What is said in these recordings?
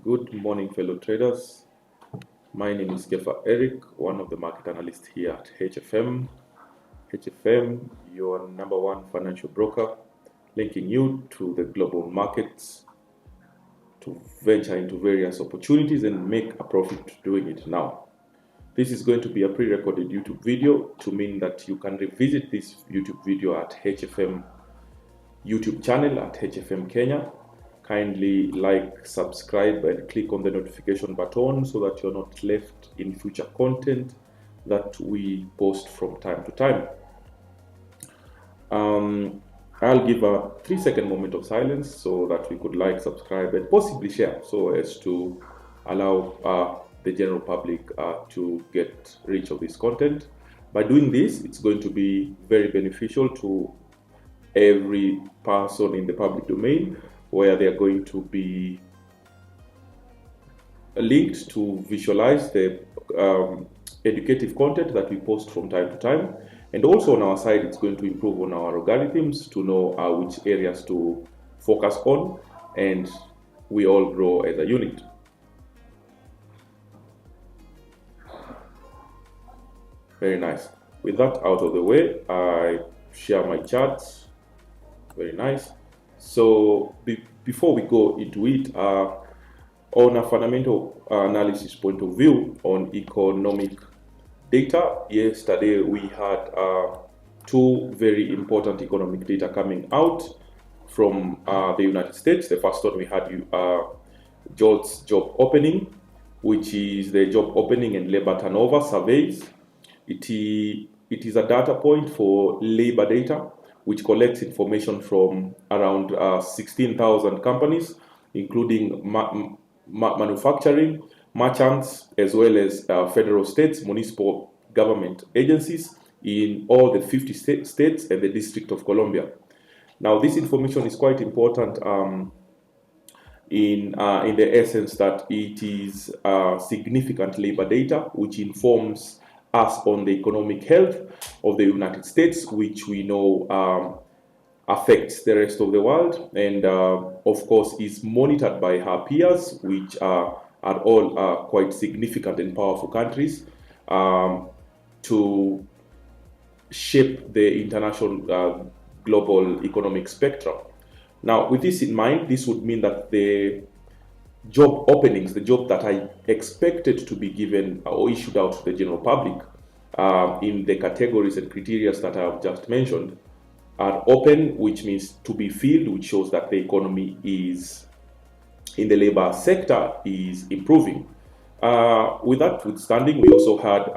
Good morning, fellow traders. My name is Kefa Eric, one of the market analysts here at HFM. HFM, your number one financial broker, linking you to the global markets to venture into various opportunities and make a profit doing it now. This is going to be a pre-recorded YouTube video to mean that you can revisit this YouTube video at HFM YouTube channel at HFM Kenya. Kindly like, subscribe, and click on the notification button so that you're not left in future content that we post from time to time. I'll give a 3-second moment of silence so that we could like, subscribe, and possibly share so as to allow the general public to get reach of this content. By doing this, it's going to be very beneficial to every person in the public domain, where they are going to be linked to visualize the educative content that we post from time to time. And also on our side, it's going to improve on our algorithms to know which areas to focus on, and we all grow as a unit. Very nice. With that out of the way, I share my charts. Very nice. So before we go into it, on a fundamental analysis point of view on economic data, yesterday we had two very important economic data coming out from the United States. The first one we had JOLTS job opening, which is the job opening and labor turnover surveys. It is a data point for labor data, which collects information from around 16,000 companies, including manufacturing, merchants, as well as federal states, municipal government agencies in all the 50 states and the District of Columbia. Now, this information is quite important in the essence that it is significant labor data, which informs us on the economic health of the United States, which we know affects the rest of the world, and of course is monitored by her peers, which are all quite significant and powerful countries, to shape the international global economic spectrum. Now, with this in mind, this would mean that the job openings, the job that are expected to be given or issued out to the general public in the categories and criteria that I have just mentioned, are open, which means to be filled, which shows that the economy is in the labor sector is improving. With that withstanding, we also had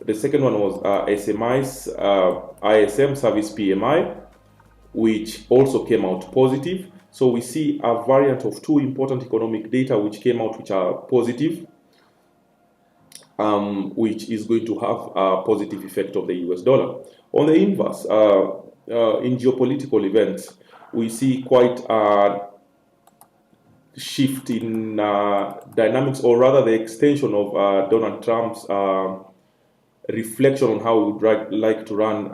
the second one was SMI's ISM service PMI, which also came out positive. So we see a variant of two important economic data which came out, which are positive, which is going to have a positive effect of the US dollar. On the inverse, in geopolitical events, we see quite a shift in dynamics, or rather the extension of Donald Trump's reflection on how we would like to run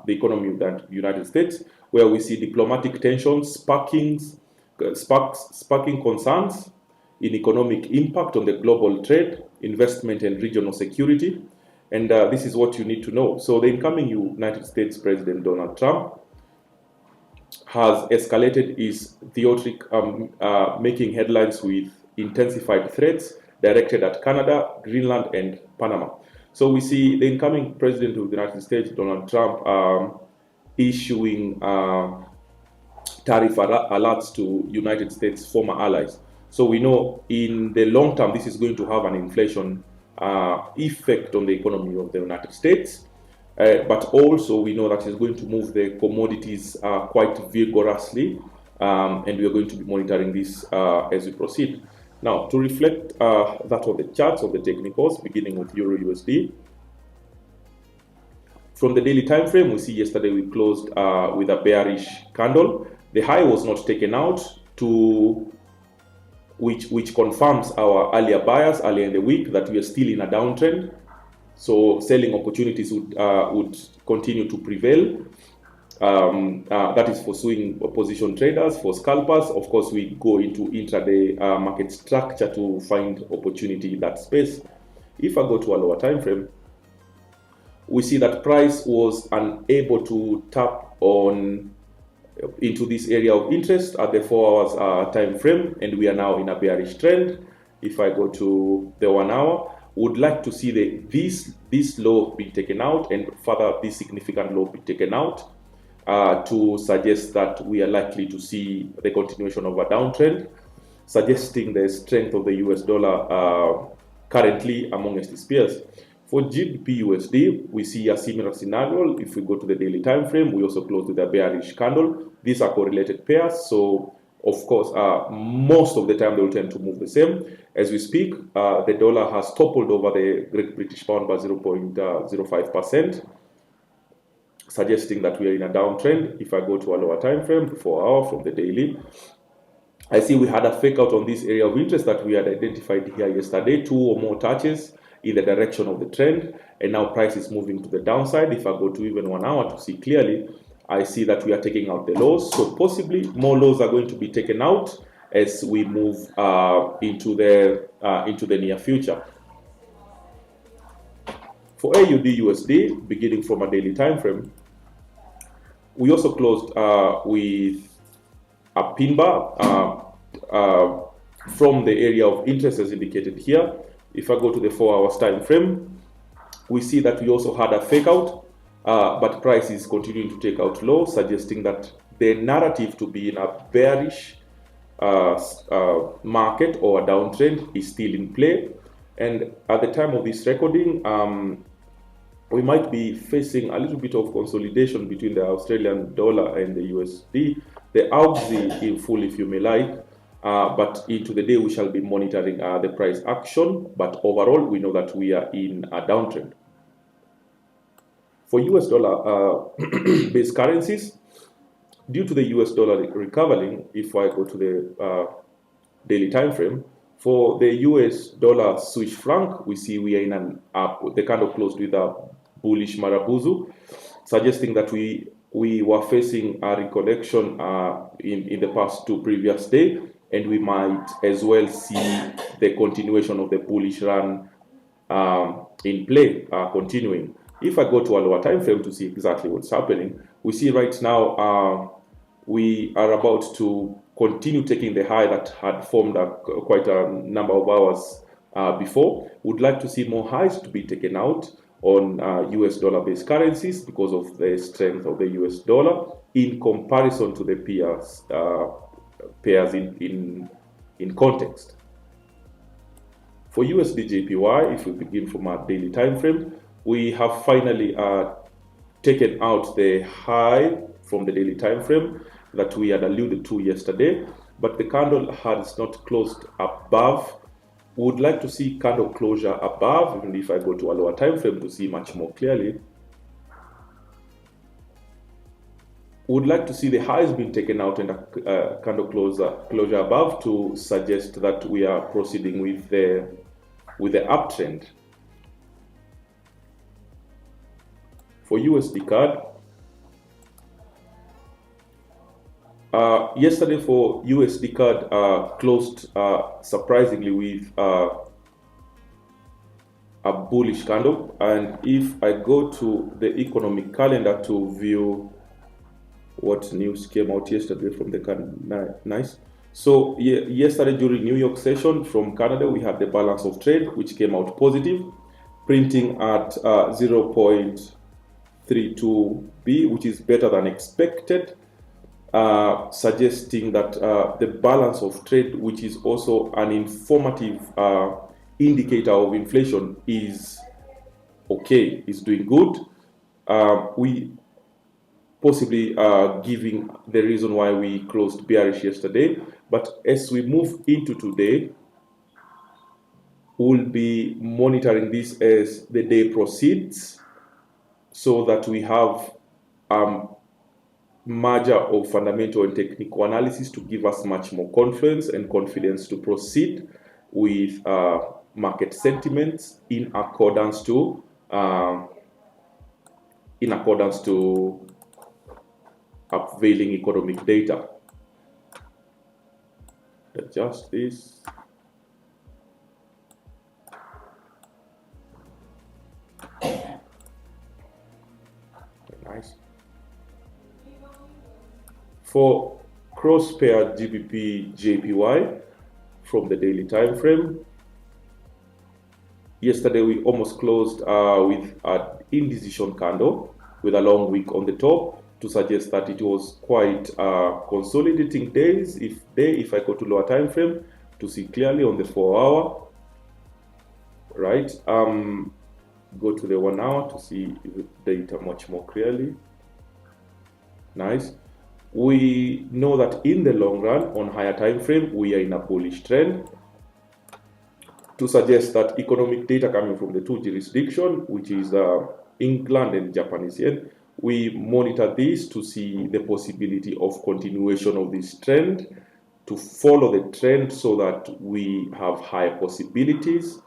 the economy of the United States, where we see diplomatic tensions sparking concerns in economic impact on the global trade, investment, and regional security. And this is what you need to know. So the incoming United States President Donald Trump has escalated his rhetoric, making headlines with intensified threats directed at Canada, Greenland, and Panama. So we see the incoming President of the United States, Donald Trump, issuing tariff alerts to United States former allies. So we know in the long term, this is going to have an inflation effect on the economy of the United States. But also we know that it's going to move the commodities quite vigorously, and we are going to be monitoring this as we proceed. Now, to reflect that on the charts of the technicals, beginning with Euro USD. From the daily time frame, we see yesterday we closed with a bearish candle. The high was not taken out, to which confirms our earlier bias earlier in the week that we are still in a downtrend. So selling opportunities would continue to prevail. that is for swing position traders, for scalpers. Of course, we go into intraday market structure to find opportunity in that space. If I go to a lower time frame, we see that price was unable to tap on into this area of interest at the 4 hours time frame, and we are now in a bearish trend. If I go to the 1 hour, would like to see this low be taken out, and further this significant low be taken out to suggest that we are likely to see the continuation of a downtrend, suggesting the strength of the US dollar currently amongst its peers. For GBP USD, we see a similar scenario. If we go to the daily time frame, we also close with a bearish candle. These are correlated pairs, so of course, most of the time they will tend to move the same. As we speak, the dollar has toppled over the Great British Pound by 0.05%, suggesting that we are in a downtrend. If I go to a lower time frame, 4 hour from the daily, I see we had a fake out on this area of interest that we had identified here yesterday, 2 or more touches in the direction of the trend, and now price is moving to the downside. If I go to even 1 hour to see clearly, I see that we are taking out the lows, so possibly more lows are going to be taken out as we move into the near future. For AUD USD, beginning from a daily time frame, we also closed with a pin bar from the area of interest as indicated here. If I go to the 4 hours time frame, we see that we also had a fake out, but price is continuing to take out low, suggesting that the narrative to be in a bearish market or a downtrend is still in play. And at the time of this recording, we might be facing a little bit of consolidation between the Australian dollar and the USD, the AUD in full if you may like, but into the day we shall be monitoring the price action, but overall we know that we are in a downtrend. For US dollar based currencies, due to the US dollar recovering, if I go to the daily time frame, for the US dollar Swiss franc, we see we are in an up. The candle closed with a bullish marabuzu, suggesting that we were facing a reconnection in the past 2 previous days, and we might as well see the continuation of the bullish run in play continuing. If I go to a lower time frame to see exactly what's happening, we see right now we are about to continue taking the high that had formed quite a number of hours before. Would like to see more highs to be taken out on US dollar based currencies because of the strength of the US dollar in comparison to the pairs in context. For USD JPY, if we begin from our daily time frame, we have finally taken out the high from the daily time frame that we had alluded to yesterday, but the candle has not closed above. Would like to see candle closure above, even if I go to a lower time frame to see much more clearly. Would like to see the highs being taken out and a candle closure above to suggest that we are proceeding with the uptrend. For USD CAD, yesterday for USD CAD closed surprisingly with a bullish candle, and if I go to the economic calendar to view what news came out yesterday from the nice. So yesterday during New York session from Canada, we had the balance of trade which came out positive, printing at 0.32B, which is better than expected, suggesting that the balance of trade, which is also an informative indicator of inflation, is okay, is doing good. We possibly giving the reason why we closed bearish yesterday, but as we move into today, we'll be monitoring this as the day proceeds, so that we have merger of fundamental and technical analysis to give us much more confidence and confidence to proceed with market sentiments in accordance to unveiling economic data. Adjust this. Nice. For cross-pair GBP JPY from the daily time frame, yesterday we almost closed with an indecision candle with a long wick on the top to suggest that it was quite consolidating days. If I go to lower time frame to see clearly on the 4 hour, right? Go to the 1 hour to see the data much more clearly. Nice. We know that in the long run, on higher time frame, we are in a bullish trend to suggest that economic data coming from the two jurisdictions, which is England and Japanese yen, we monitor this to see the possibility of continuation of this trend, to follow the trend so that we have higher possibilities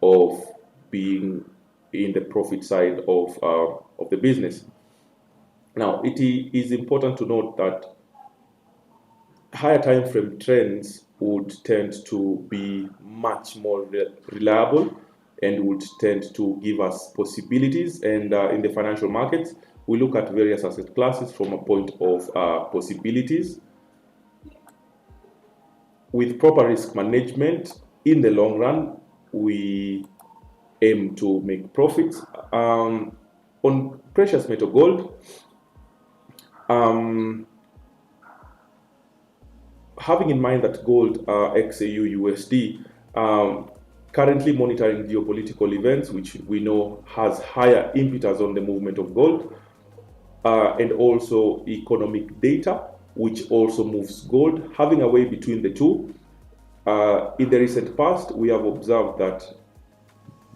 of being in the profit side of the business. Now, it is important to note that higher time frame trends would tend to be much more reliable and would tend to give us possibilities. And in the financial markets, we look at various asset classes from a point of possibilities. With proper risk management, in the long run, we aim to make profits. On precious metal gold, having in mind that gold XAU USD currently monitoring geopolitical events, which we know has higher impetus on the movement of gold, and also economic data, which also moves gold, having a way between the two. In the recent past, we have observed that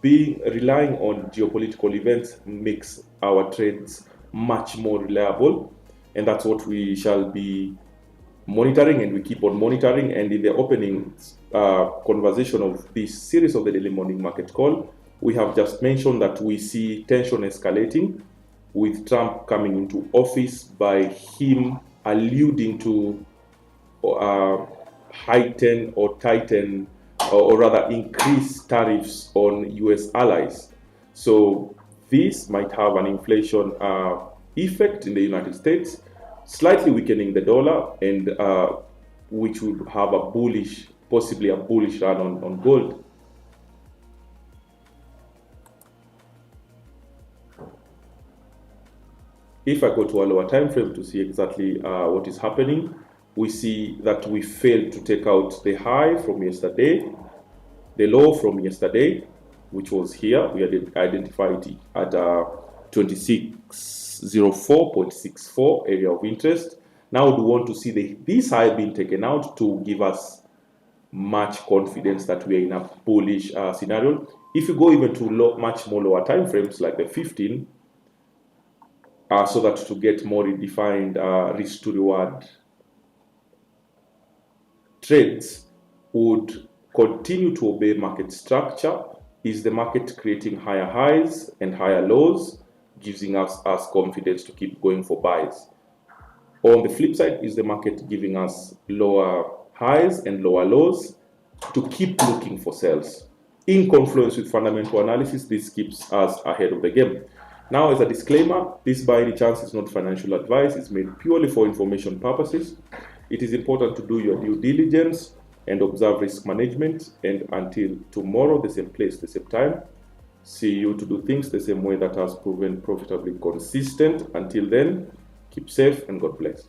relying on geopolitical events makes our trades much more reliable, and that's what we shall be monitoring, and we keep on monitoring. And in the opening conversation of this series of the Daily Morning Market Call, we have just mentioned that we see tension escalating with Trump coming into office by him alluding to heighten or tighten or rather increase tariffs on US allies. So this might have an inflation effect in the United States, slightly weakening the dollar, and which would have a bullish, possibly a bullish run on gold. If I go to a lower time frame to see exactly what is happening, we see that we failed to take out the high from yesterday, the low from yesterday, which was here. We had identified it at 2604.64 area of interest. Now we want to see this high being taken out to give us much confidence that we are in a bullish scenario. If you go even to much more lower time frames like the 15, so that to get more defined risk to reward trades would continue to obey market structure. Is the market creating higher highs and higher lows, giving us confidence to keep going for buys? On the flip side, is the market giving us lower highs and lower lows to keep looking for sales? In confluence with fundamental analysis, this keeps us ahead of the game. Now, as a disclaimer, this by any chance is not financial advice. It's made purely for information purposes. It is important to do your due diligence and observe risk management. And until tomorrow, the same place, the same time, see you to do things the same way that has proven profitably consistent. Until then, keep safe and God bless.